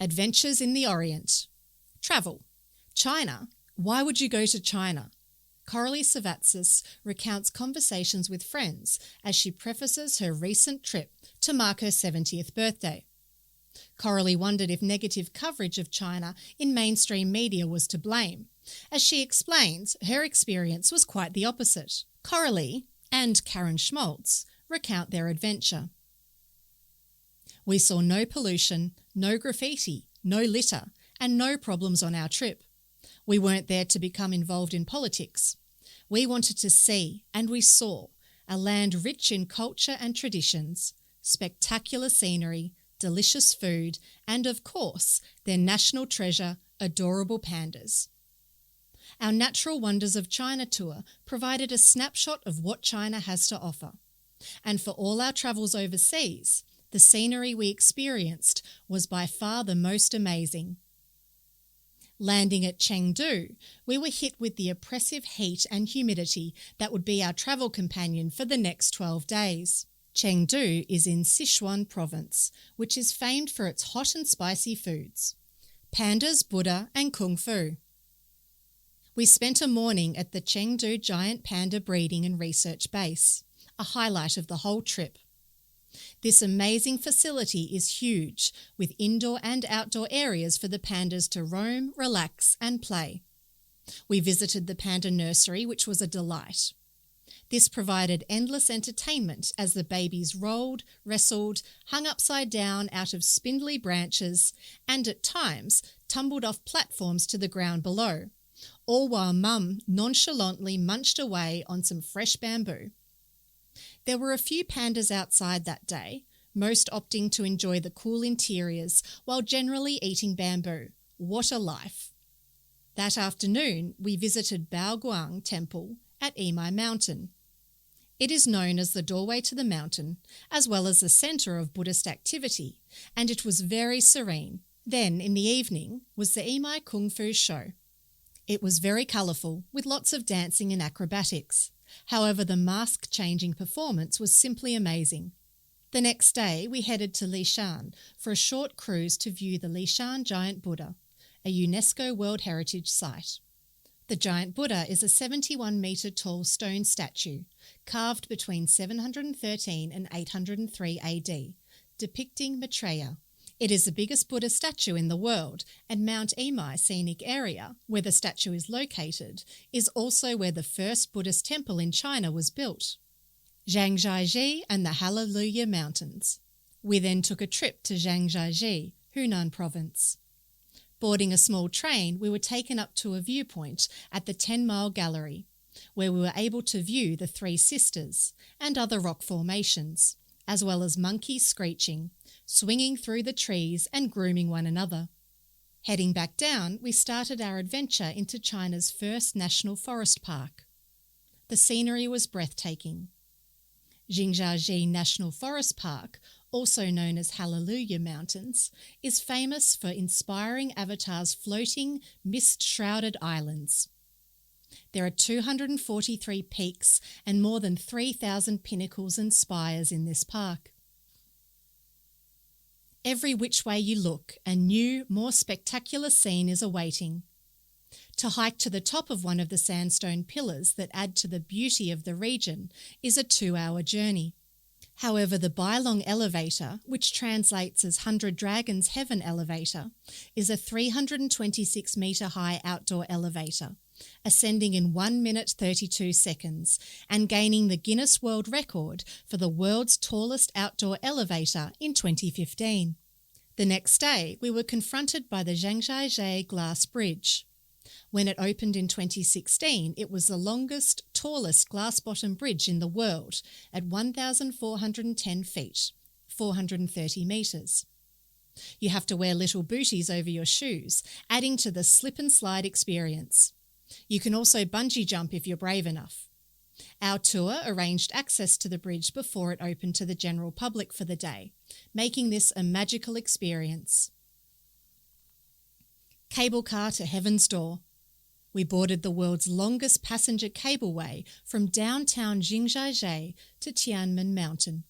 Adventures in the Orient. Travel. China. Why would you go to China? Coralie Savatsis recounts conversations with friends as she prefaces her recent trip to mark her 70th birthday. Coralie wondered if negative coverage of China in mainstream media was to blame. As she explains, her experience was quite the opposite. Coralie and Karen Schmaltz recount their adventure. We saw no pollution, no graffiti, no litter, and no problems on our trip. We weren't there to become involved in politics. We wanted to see, and we saw, a land rich in culture and traditions, spectacular scenery, delicious food, and of course, their national treasure, adorable pandas. Our Natural Wonders of China tour provided a snapshot of what China has to offer. And for all our travels overseas, the scenery we experienced was by far the most amazing. Landing at Chengdu, we were hit with the oppressive heat and humidity that would be our travel companion for the next 12 days. Chengdu is in Sichuan province, which is famed for its hot and spicy foods. Pandas, Buddha and Kung Fu. We spent a morning at the Chengdu Giant Panda Breeding and Research Base, a highlight of the whole trip. This amazing facility is huge, with indoor and outdoor areas for the pandas to roam, relax and play. We visited the panda nursery, which was a delight. This provided endless entertainment as the babies rolled, wrestled, hung upside down out of spindly branches, and at times tumbled off platforms to the ground below, all while Mum nonchalantly munched away on some fresh bamboo. There were a few pandas outside that day, most opting to enjoy the cool interiors while generally eating bamboo. What a life! That afternoon, we visited Baoguang Temple at Imai Mountain. It is known as the doorway to the mountain, as well as the centre of Buddhist activity, and it was very serene. Then, in the evening, was the Imai Kung Fu show. It was very colourful, with lots of dancing and acrobatics. However, the mask-changing performance was simply amazing. The next day, we headed to Lishan for a short cruise to view the Lishan Giant Buddha, a UNESCO World Heritage Site. The Giant Buddha is a 71-metre tall stone statue, carved between 713 and 803 AD, depicting Maitreya. It is the biggest Buddha statue in the world, and Mount Imai Scenic Area, where the statue is located, is also where the first Buddhist temple in China was built. Zhangjiajie and the Hallelujah Mountains. We then took a trip to Zhangjiajie, Hunan Province. Boarding a small train, we were taken up to a viewpoint at the 10-Mile Gallery, where we were able to view the Three Sisters and other rock formations, as well as monkeys screeching, swinging through the trees and grooming one another. Heading back down, we started our adventure into China's first national forest park. The scenery was breathtaking. Zhangjiajie National Forest Park, also known as Hallelujah Mountains, is famous for inspiring avatars floating, mist-shrouded islands. There are 243 peaks and more than 3,000 pinnacles and spires in this park. Every which way you look, a new, more spectacular scene is awaiting. To hike to the top of one of the sandstone pillars that add to the beauty of the region is a 2-hour journey. However, the Bailong Elevator, which translates as 100 Dragons Heaven Elevator, is a 326-metre high outdoor elevator, ascending in 1 minute 32 seconds and gaining the Guinness World Record for the world's tallest outdoor elevator in 2015. The next day, we were confronted by the Zhangjiajie Glass Bridge. When it opened in 2016, it was the longest, tallest glass-bottom bridge in the world at 1,410 feet, 430 metres. You have to wear little booties over your shoes, adding to the slip-and-slide experience. You can also bungee jump if you're brave enough. Our tour arranged access to the bridge before it opened to the general public for the day, making this a magical experience. Cable car to Heaven's Door. We boarded the world's longest passenger cableway from downtown Zhangjiajie to Tianmen Mountain.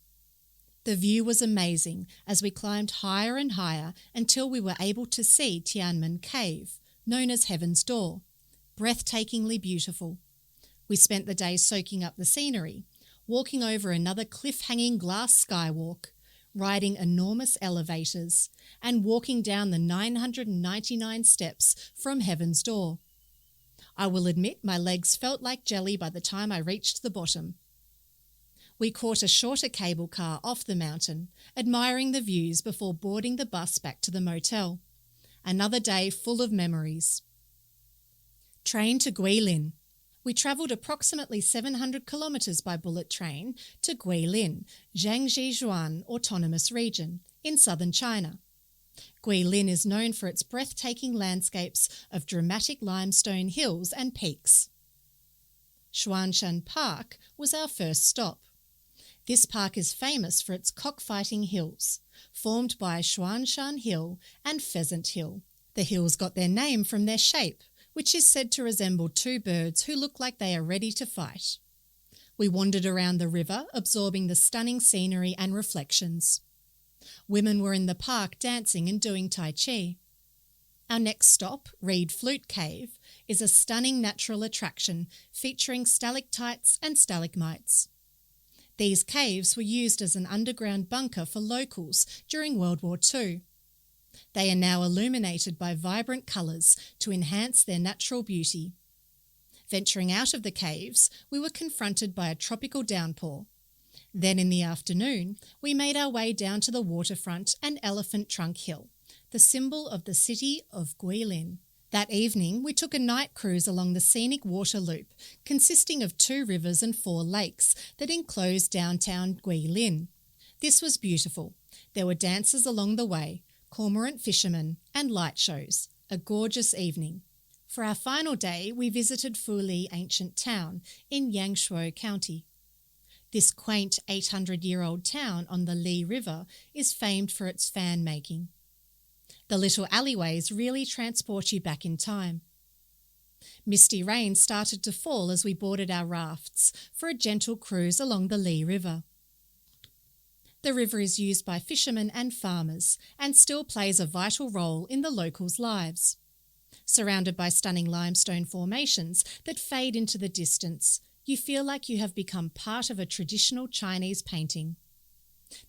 The view was amazing as we climbed higher and higher until we were able to see Tianmen Cave, known as Heaven's Door. Breathtakingly beautiful. We spent the day soaking up the scenery, walking over another cliff-hanging glass skywalk, riding enormous elevators, and walking down the 999 steps from Heaven's Door. I will admit my legs felt like jelly by the time I reached the bottom. We caught a shorter cable car off the mountain, admiring the views before boarding the bus back to the motel. Another day full of memories. Train to Guilin. We travelled approximately 700 kilometres by bullet train to Guilin, Jiangxi Autonomous Region, in southern China. Guilin is known for its breathtaking landscapes of dramatic limestone hills and peaks. Xuanshan Park was our first stop. This park is famous for its cockfighting hills, formed by Xuanshan Hill and Pheasant Hill. The hills got their name from their shape, which is said to resemble two birds who look like they are ready to fight. We wandered around the river, absorbing the stunning scenery and reflections. Women were in the park dancing and doing Tai Chi. Our next stop, Reed Flute Cave, is a stunning natural attraction featuring stalactites and stalagmites. These caves were used as an underground bunker for locals during World War II. They are now illuminated by vibrant colours to enhance their natural beauty. Venturing out of the caves, we were confronted by a tropical downpour. Then in the afternoon, we made our way down to the waterfront and Elephant Trunk Hill, the symbol of the city of Guilin. That evening, we took a night cruise along the scenic water loop, consisting of 2 rivers and 4 lakes that enclose downtown Guilin. This was beautiful. There were dances along the way, cormorant fishermen, and light shows. A gorgeous evening. For our final day, we visited Fuli Ancient Town in Yangshuo County. This quaint 800-year-old town on the Li River is famed for its fan making. The little alleyways really transport you back in time. Misty rain started to fall as we boarded our rafts for a gentle cruise along the Li River. The river is used by fishermen and farmers and still plays a vital role in the locals' lives. Surrounded by stunning limestone formations that fade into the distance, you feel like you have become part of a traditional Chinese painting.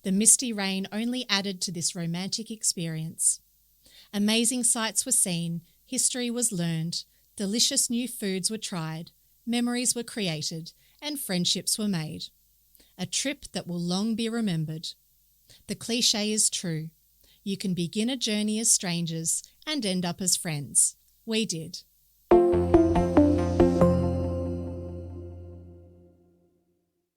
The misty rain only added to this romantic experience. Amazing sights were seen, history was learned, delicious new foods were tried, memories were created, and friendships were made. A trip that will long be remembered. The cliché is true. You can begin a journey as strangers and end up as friends. We did.